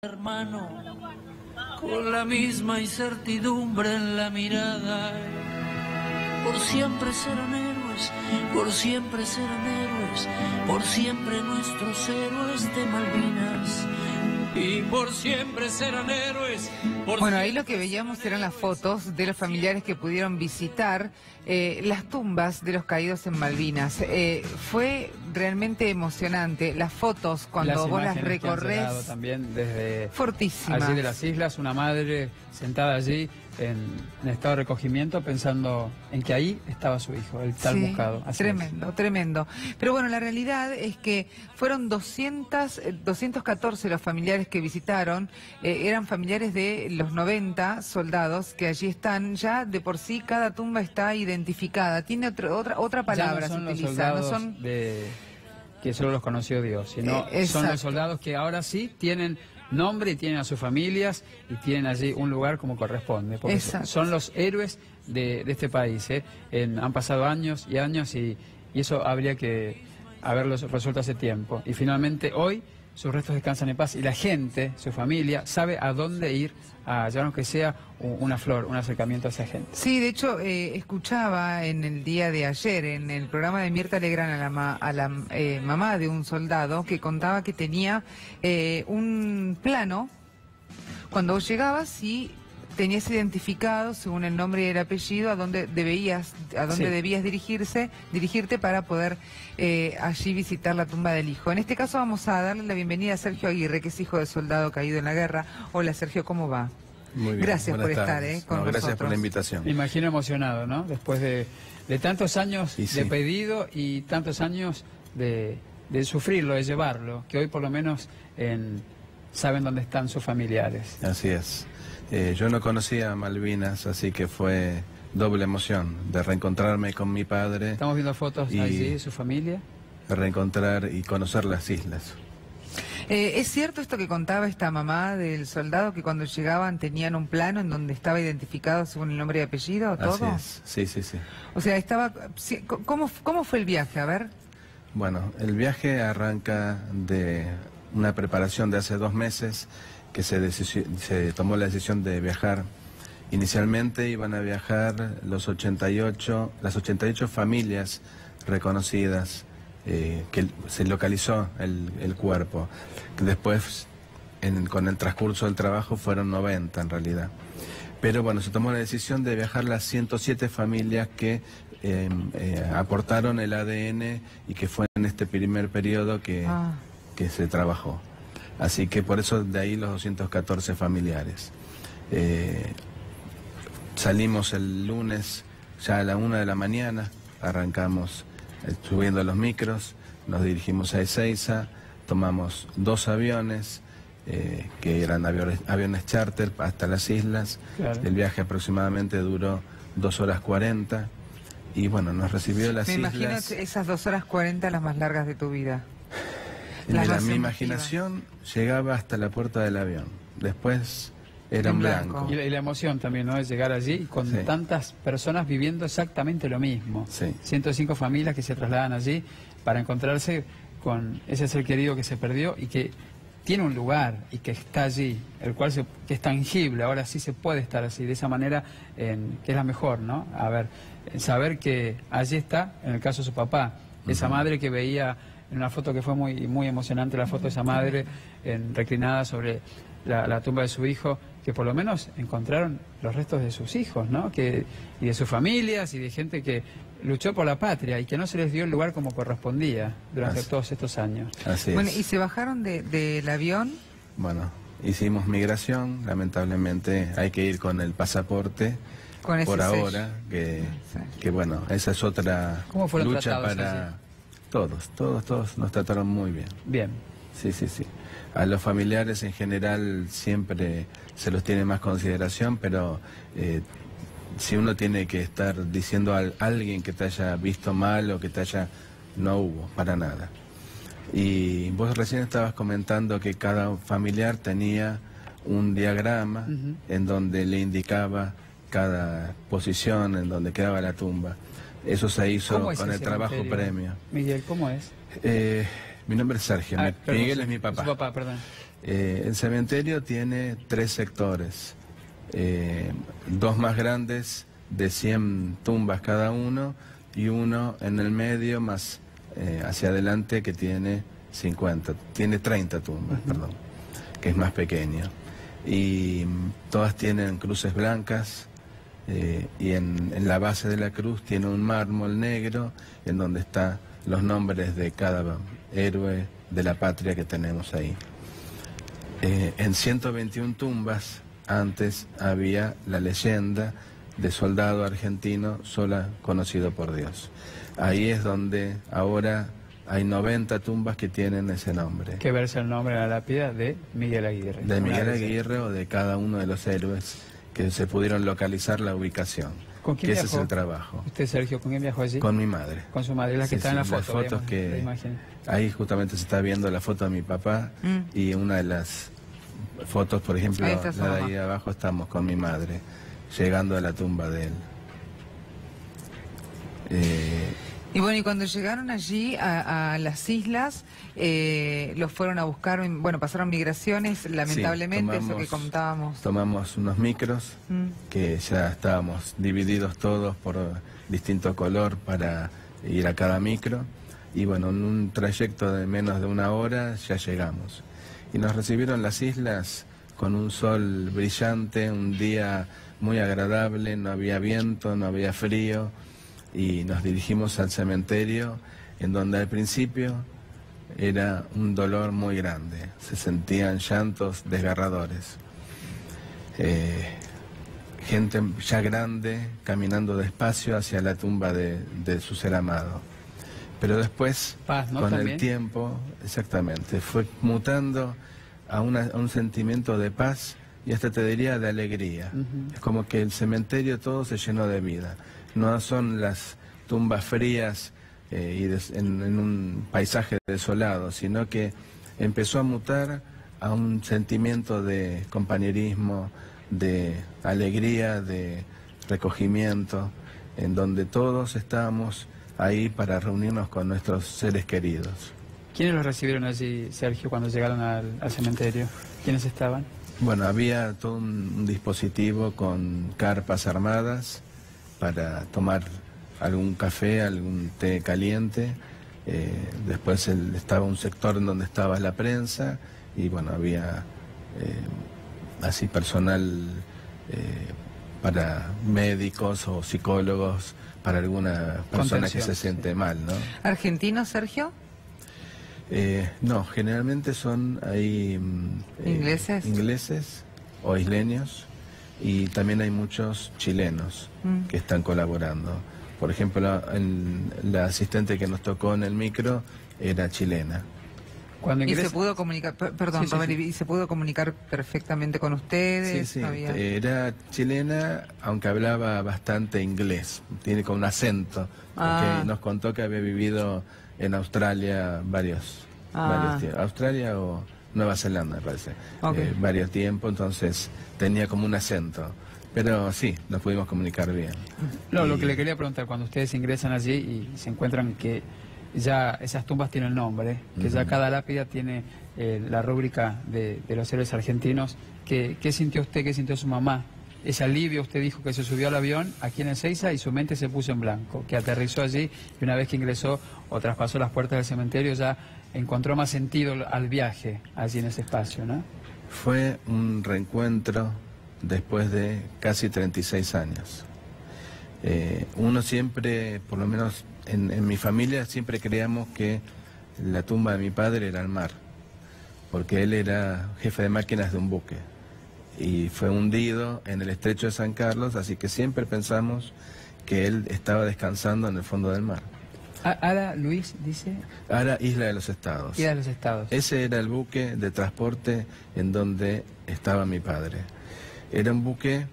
Hermano, con la misma incertidumbre en la mirada, por siempre serán héroes, por siempre serán héroes, por siempre nuestros héroes de Malvinas. Y por siempre serán héroes. Bueno, ahí lo que veíamos eran las fotos de los familiares que pudieron visitar las tumbas de los caídos en Malvinas. Fue realmente emocionante. Las fotos, cuando vos las recorres, también desde fortísimas. Allí de las islas, una madre sentada allí en estado de recogimiento pensando en que ahí estaba su hijo, el tal buscado. Así tremendo, tremendo. Pero bueno, la realidad es que fueron 214 los familiares que visitaron, eran familiares de los 90 soldados que allí están. Ya de por sí cada tumba está identificada, tiene otra palabra, ya no son se los utiliza, soldados no son que solo los conoció Dios, sino son los soldados que ahora sí tienen nombre y tienen a sus familias y tienen allí un lugar como corresponde, porque son los héroes de este país. Han pasado años y años y eso habría que haberlos resuelto hace tiempo. Y finalmente hoy sus restos descansan en paz y la gente, su familia, sabe a dónde ir a llevar, aunque sea una flor, un acercamiento a esa gente. Sí, de hecho, escuchaba en el día de ayer, en el programa de Mirta Legrand, a la mamá de un soldado que contaba que tenía un plano. Cuando vos llegabas y tenías identificado, según el nombre y el apellido, a dónde debías dirigirte para poder allí visitar la tumba del hijo. En este caso vamos a darle la bienvenida a Sergio Aguirre, que es hijo de soldado caído en la guerra. Hola Sergio, ¿cómo va? Muy bien. Gracias por estar con nosotros. Gracias por la invitación. Me imagino emocionado, ¿no? Después de tantos años de pedido y tantos años de sufrirlo, de llevarlo, que hoy por lo menos saben dónde están sus familiares. Así es. Yo no conocía Malvinas, así que fue doble emoción de reencontrarme con mi padre. Estamos viendo fotos allí de su familia. De reencontrar y conocer las islas. ¿Es cierto esto que contaba esta mamá del soldado, que cuando llegaban tenían un plano en donde estaba identificado según el nombre y apellido, todo? Así es, sí. O sea, ¿cómo fue el viaje? A ver. Bueno, el viaje arranca de una preparación de hace 2 meses, que se tomó la decisión de viajar. Inicialmente iban a viajar las 88 familias reconocidas, que se localizó el cuerpo. Después, con el transcurso del trabajo, fueron 90 en realidad. Pero bueno, se tomó la decisión de viajar las 107 familias que aportaron el ADN y que fue en este primer periodo que se trabajó. Así que por eso de ahí los 214 familiares. Salimos el lunes ya a la 1 de la mañana, arrancamos subiendo los micros, nos dirigimos a Ezeiza, tomamos 2 aviones, que eran aviones charter hasta las islas. Claro. El viaje aproximadamente duró 2 horas 40 y bueno, nos recibió las islas. Me imagino esas 2 horas 40 las más largas de tu vida. Mi imaginación llegaba hasta la puerta del avión, después era en blanco. Y la emoción también, ¿no? De llegar allí con tantas personas viviendo exactamente lo mismo. 105 familias que se trasladan allí para encontrarse con ese ser querido que se perdió y que tiene un lugar y que está allí, el cual que es tangible. Ahora sí se puede estar así, de esa manera, que es la mejor, ¿no? A ver, saber que allí está, en el caso de su papá, esa madre que veía en una foto que fue muy emocionante, la foto de esa madre reclinada sobre la tumba de su hijo, que por lo menos encontraron los restos de sus hijos, ¿no? Y de sus familias y de gente que luchó por la patria y que no se les dio el lugar como correspondía durante todos estos años. Así bueno, es. ¿y se bajaron del avión? Bueno, hicimos migración, lamentablemente hay que ir con el pasaporte. Con ese por sello. Ahora, que bueno, esa es otra lucha para... Todos nos trataron muy bien. Bien. Sí. A los familiares en general siempre se los tiene más consideración, pero si uno tiene que estar diciendo a alguien que te haya visto mal o que no hubo, para nada. Y vos recién estabas comentando que cada familiar tenía un diagrama en donde le indicaba cada posición en donde quedaba la tumba. Eso se hizo con el trabajo previo. Miguel, ¿cómo es? Mi nombre es Sergio, Miguel es mi papá. Su papá, perdón. El cementerio tiene 3 sectores, 2 más grandes de 100 tumbas cada uno y uno en el medio más hacia adelante que tiene 30 tumbas, perdón, que es más pequeño. Y todas tienen cruces blancas y en la base de la cruz tiene un mármol negro en donde están los nombres de cada héroe de la patria que tenemos ahí. En 121 tumbas antes había la leyenda de soldado argentino sola conocido por Dios. Ahí es donde ahora hay 90 tumbas que tienen ese nombre. Que verse el nombre en la lápida de Miguel Aguirre. De Miguel Aguirre o de cada uno de los héroes que se pudieron localizar la ubicación. ¿Con quién que viajó? Ese es el trabajo. ¿Usted, Sergio, con quién viajó allí? Con mi madre. Con su madre, la que está en la foto. Las fotos que ahí justamente se está viendo la foto de mi papá y una de las fotos, por ejemplo, la de ahí abajo, estamos con mi madre llegando a la tumba de él. Y bueno, y cuando llegaron allí a las islas, los fueron a buscar, bueno, pasaron migraciones, lamentablemente, eso que contábamos. Tomamos unos micros, que ya estábamos divididos todos por distinto color para ir a cada micro, y bueno, en un trayecto de menos de 1 hora ya llegamos. Y nos recibieron las islas con un sol brillante, un día muy agradable, no había viento, no había frío, y nos dirigimos al cementerio, en donde al principio era un dolor muy grande, se sentían llantos desgarradores. Gente ya grande caminando despacio hacia la tumba de su ser amado. Pero después, paz, ¿no? con ¿También? el tiempo, exactamente, fue mutando a un sentimiento de paz y hasta te diría de alegría. Es como que el cementerio todo se llenó de vida. No son las tumbas frías en un paisaje desolado, sino que empezó a mutar a un sentimiento de compañerismo, de alegría, de recogimiento, en donde todos estábamos ahí para reunirnos con nuestros seres queridos. ¿Quiénes los recibieron allí, Sergio, cuando llegaron al cementerio? ¿Quiénes estaban? Bueno, había todo un dispositivo con carpas armadas para tomar algún café, algún té caliente. Después estaba un sector en donde estaba la prensa y bueno, había así personal para médicos o psicólogos, para alguna persona que se siente mal, ¿no? ¿Argentinos, Sergio? No, generalmente son ahí ingleses o isleños, y también hay muchos chilenos que están colaborando. Por ejemplo, la asistente que nos tocó en el micro era chilena. ¿Y se pudo comunicar, perdón, sí, Robert, ¿y se pudo comunicar perfectamente con ustedes? Sí, era chilena, aunque hablaba bastante inglés, tiene con un acento, porque nos contó que había vivido en Australia varios tiempos. Australia o Nueva Zelanda, me parece. Varios tiempos, entonces tenía como un acento. Pero sí, nos pudimos comunicar bien. No, lo que le quería preguntar, cuando ustedes ingresan allí y se encuentran que ya esas tumbas tienen nombre, que ya cada lápida tiene la rúbrica de los héroes argentinos, ¿qué sintió usted, qué sintió su mamá? Ese alivio, usted dijo que se subió al avión aquí en Ezeiza y su mente se puso en blanco, que aterrizó allí y una vez que ingresó o traspasó las puertas del cementerio ya encontró más sentido al viaje allí en ese espacio, ¿no? Fue un reencuentro después de casi 36 años. Uno siempre, por lo menos en mi familia, siempre creíamos que la tumba de mi padre era el mar, porque él era jefe de máquinas de un buque y fue hundido en el estrecho de San Carlos, así que siempre pensamos que él estaba descansando en el fondo del mar. Ara, Luis, dice... Ara, Isla de los Estados. Isla de los Estados. Ese era el buque de transporte en donde estaba mi padre. Era un buque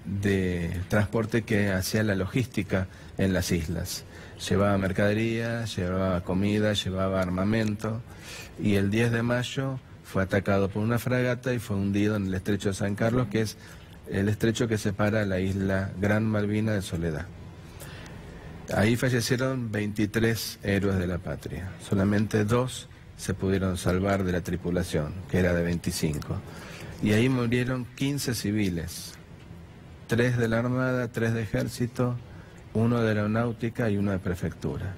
de transporte que hacía la logística en las islas. Llevaba mercadería, llevaba comida, llevaba armamento, y el 10 de mayo fue atacado por una fragata y fue hundido en el estrecho de San Carlos, que es el estrecho que separa la isla Gran Malvina de Soledad. Ahí fallecieron 23 héroes de la patria, solamente 2 se pudieron salvar de la tripulación, que era de 25. Y ahí murieron 15 civiles, 3 de la Armada, 3 de Ejército, 1 de Aeronáutica y 1 de Prefectura.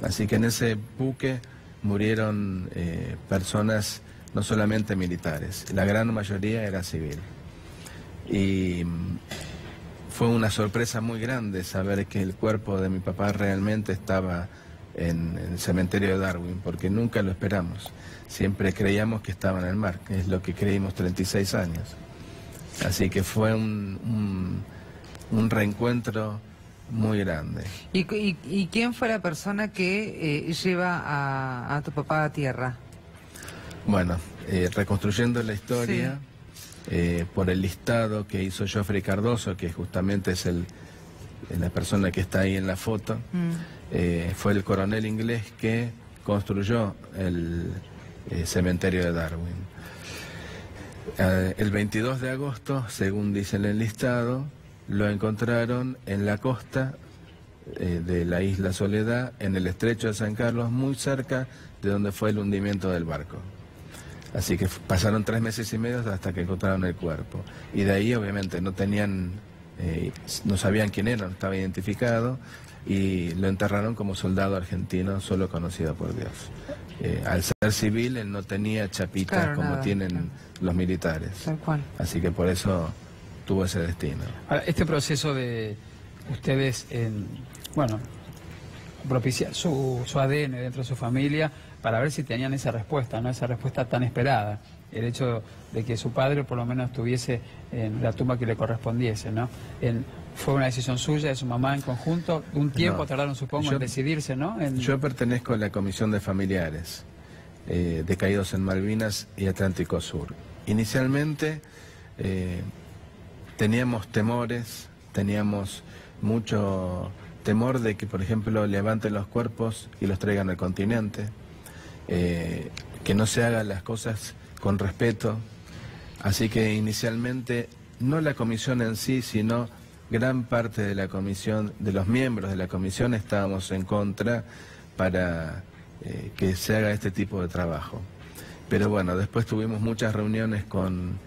Así que en ese buque murieron personas no solamente militares, la gran mayoría era civil. Y fue una sorpresa muy grande saber que el cuerpo de mi papá realmente estaba en el cementerio de Darwin, porque nunca lo esperamos. Siempre creíamos que estaba en el mar, que es lo que creímos 36 años. Así que fue un reencuentro muy grande. ¿Y quién fue la persona que lleva a tu papá a tierra? Bueno, reconstruyendo la historia, sí. Por el listado que hizo Geoffrey Cardoso, que justamente es la persona que está ahí en la foto, fue el coronel inglés que construyó el cementerio de Darwin. El 22 de agosto, según dice el listado, lo encontraron en la costa de la isla Soledad, en el estrecho de San Carlos, muy cerca de donde fue el hundimiento del barco. Así que pasaron 3 meses y medio hasta que encontraron el cuerpo. Y de ahí obviamente no sabían quién era, no estaba identificado, y lo enterraron como soldado argentino, solo conocido por Dios. Al ser civil, él no tenía chapitas, claro, como tienen los militares. Tal cual. Así que por eso tuvo ese destino. Ahora, este proceso de ustedes, propiciar su ADN dentro de su familia para ver si tenían esa respuesta, ¿no? Esa respuesta tan esperada. El hecho de que su padre por lo menos estuviese en la tumba que le correspondiese, ¿no? ¿Fue una decisión suya, de su mamá en conjunto? Un tiempo tardaron, supongo, en decidirse, ¿no? Yo pertenezco a la Comisión de Familiares de Caídos en Malvinas y Atlántico Sur. Inicialmente teníamos temores, teníamos mucho temor de que, por ejemplo, levanten los cuerpos y los traigan al continente, que no se hagan las cosas con respeto. Así que inicialmente, no la comisión en sí, sino gran parte de la comisión, de los miembros de la comisión, estábamos en contra para que se haga este tipo de trabajo. Pero bueno, después tuvimos muchas reuniones con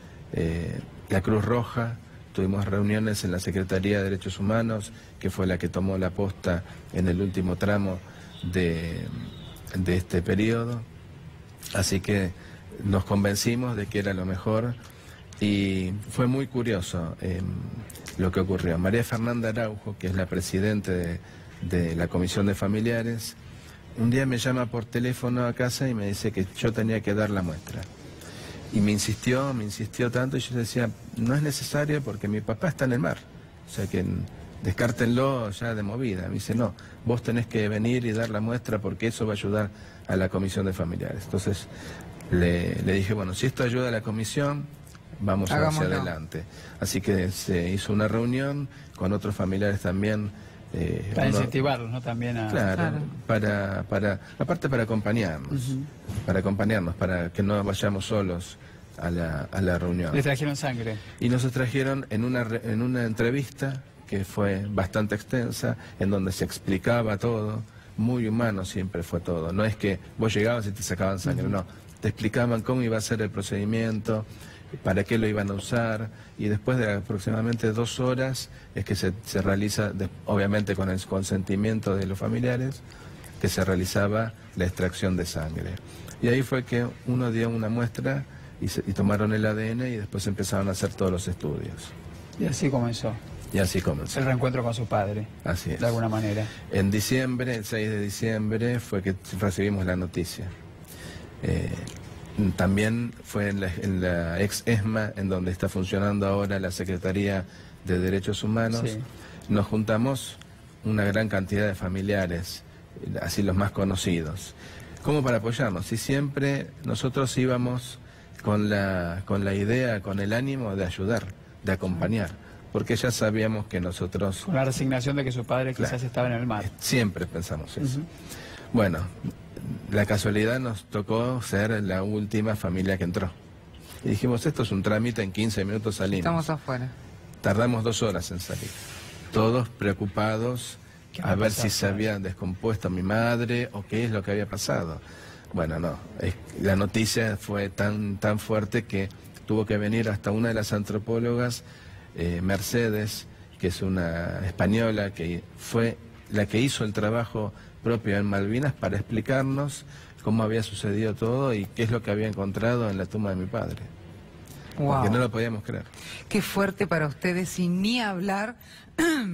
la Cruz Roja, tuvimos reuniones en la Secretaría de Derechos Humanos, que fue la que tomó la posta en el último tramo de este periodo. Así que nos convencimos de que era lo mejor y fue muy curioso lo que ocurrió. María Fernanda Araujo, que es la presidente de la Comisión de Familiares, un día me llama por teléfono a casa y me dice que yo tenía que dar la muestra. Y me insistió tanto, y yo decía, no es necesario porque mi papá está en el mar. O sea que descártenlo ya de movida. Me dice, no, vos tenés que venir y dar la muestra porque eso va a ayudar a la Comisión de Familiares. Entonces le dije, bueno, si esto ayuda a la comisión, vamos hacia adelante. Así que se hizo una reunión con otros familiares también. Para incentivarlos, ¿no? También a... Claro, aparte para acompañarnos, para que no vayamos solos a la reunión. ¿Les trajeron sangre? Y nos trajeron en una entrevista que fue bastante extensa, en donde se explicaba todo, muy humano siempre fue todo. No es que vos llegabas y te sacaban sangre, no. Te explicaban cómo iba a ser el procedimiento, para qué lo iban a usar, y después de aproximadamente 2 horas es que se realiza, obviamente con el consentimiento de los familiares, que se realizaba la extracción de sangre. Y ahí fue que uno dio una muestra y tomaron el ADN y después empezaron a hacer todos los estudios. Y así comenzó. Y así comenzó. El reencuentro con su padre. Así es. De alguna manera. En diciembre, el 6 de diciembre, fue que recibimos la noticia. También fue en la ex ESMA, en donde está funcionando ahora la Secretaría de Derechos Humanos. Sí. Nos juntamos una gran cantidad de familiares, así los más conocidos, como para apoyarnos. Y siempre nosotros íbamos con la idea, con el ánimo de ayudar, de acompañar, porque ya sabíamos que nosotros... Con la resignación de que su padre quizás estaba en el mar. Siempre pensamos eso. Bueno, la casualidad nos tocó ser la última familia que entró. Y dijimos, esto es un trámite, en 15 minutos salimos. Estamos afuera. Tardamos 2 horas en salir. Todos preocupados a ver si se había descompuesto mi madre o qué es lo que había pasado. Bueno, no, la noticia fue tan fuerte que tuvo que venir hasta una de las antropólogas, Mercedes, que es una española, que fue la que hizo el trabajo propio en Malvinas para explicarnos cómo había sucedido todo y qué es lo que había encontrado en la tumba de mi padre. Wow. Porque no lo podíamos creer. Qué fuerte para ustedes, y ni hablar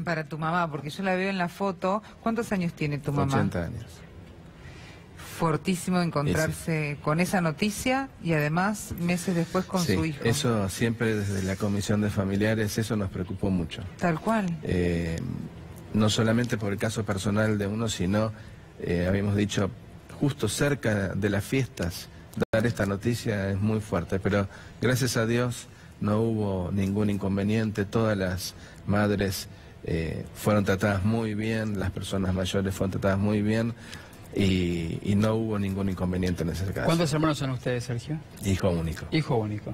para tu mamá, porque yo la veo en la foto. ¿Cuántos años tiene tu mamá? 80 años. Fortísimo encontrarse con esa noticia y además meses después con su hijo. Eso siempre desde la Comisión de Familiares, eso nos preocupó mucho. Tal cual. No solamente por el caso personal de uno, sino, habíamos dicho, justo cerca de las fiestas, dar esta noticia es muy fuerte, pero gracias a Dios no hubo ningún inconveniente, todas las madres fueron tratadas muy bien, las personas mayores fueron tratadas muy bien y no hubo ningún inconveniente en ese caso. ¿Cuántos hermanos son ustedes, Sergio? Hijo único. Hijo único.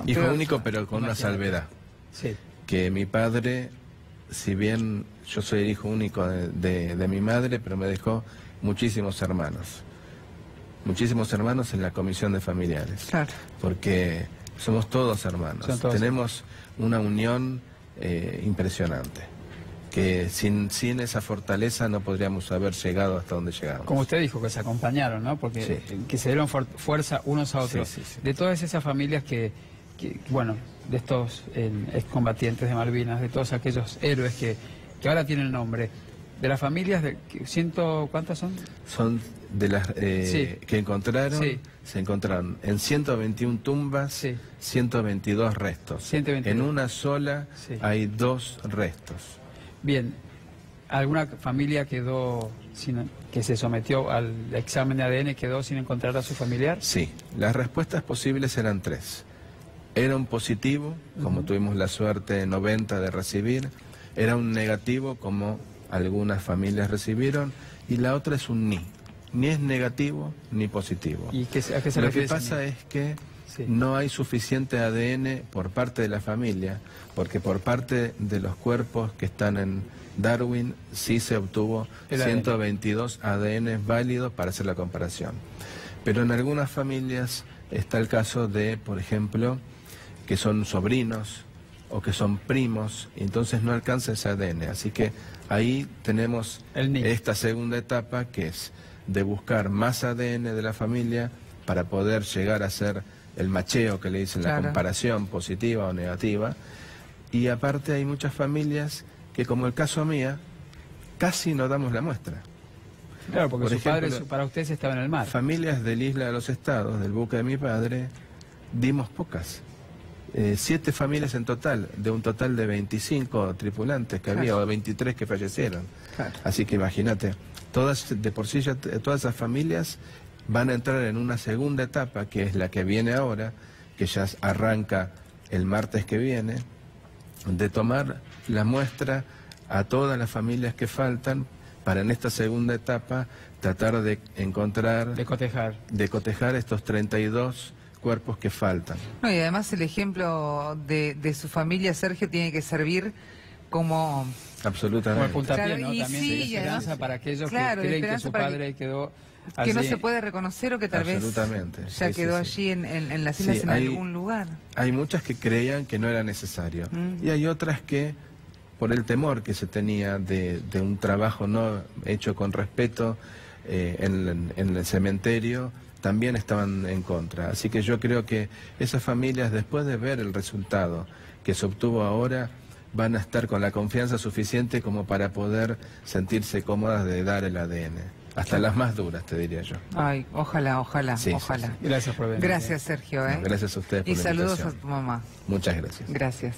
Hijo único, pero con una salvedad. Sí. Que mi padre, si bien yo soy el hijo único de mi madre, pero me dejó muchísimos hermanos. Muchísimos hermanos en la Comisión de Familiares. Claro. Porque somos todos hermanos. Tenemos una unión impresionante. Que sin esa fortaleza no podríamos haber llegado hasta donde llegamos. Como usted dijo, que se acompañaron, ¿no? Porque que se dieron fuerza unos a otros. Sí. De todas esas familias que bueno, de estos excombatientes de Malvinas, de todos aquellos héroes que ahora tienen nombre, de las familias, ¿cuántas son? Son de las que encontraron, se encontraron en 121 tumbas, 122 restos. 122. En una sola hay 2 restos. Bien, ¿alguna familia quedó que se sometió al examen de ADN quedó sin encontrar a su familiar? Sí, las respuestas posibles eran 3. Era un positivo, como tuvimos la suerte 90 de recibir, era un negativo, como algunas familias recibieron, y la otra es un ni es negativo ni positivo. ¿Y a qué se refiere? Lo que pasa es que no hay suficiente ADN por parte de la familia, porque por parte de los cuerpos que están en Darwin sí se obtuvo 122 ADN válidos para hacer la comparación. Pero en algunas familias está el caso de, por ejemplo, que son sobrinos o que son primos, y entonces no alcanza ese ADN. Así que ahí tenemos esta segunda etapa, que es de buscar más ADN de la familia para poder llegar a hacer el macheo que le dicen, la comparación positiva o negativa. Y aparte hay muchas familias que, como el caso mía, casi no damos la muestra. Claro, porque su padre, para ustedes, estaba en el mar. Familias del Isla de los Estados, del buque de mi padre, dimos pocas. 7 familias en total, de un total de 25 tripulantes que había, o 23 que fallecieron. Así que imagínate, de por sí ya todas esas familias van a entrar en una segunda etapa, que es la que viene ahora, que ya arranca el martes que viene, de tomar la muestra a todas las familias que faltan, para en esta segunda etapa tratar de encontrar, de cotejar estos 32 cuerpos que faltan. No, y además el ejemplo de su familia, Sergio, tiene que servir como... Absolutamente. Como el puntapié, ¿no? Y también de esperanza para aquellos que creen que su padre quedó allí. Que no se puede reconocer, o que tal vez ya quedó allí en las islas, en algún lugar. Hay muchas que creían que no era necesario. Y hay otras que, por el temor que se tenía de un trabajo no hecho con respeto en el cementerio, también estaban en contra. Así que yo creo que esas familias, después de ver el resultado que se obtuvo ahora, van a estar con la confianza suficiente como para poder sentirse cómodas de dar el ADN. Hasta las más duras, te diría yo. Ay, ojalá, ojalá. Gracias por venir. Gracias, Sergio. No, gracias a ustedes por la invitación. Y saludos a tu mamá. Muchas gracias. Gracias.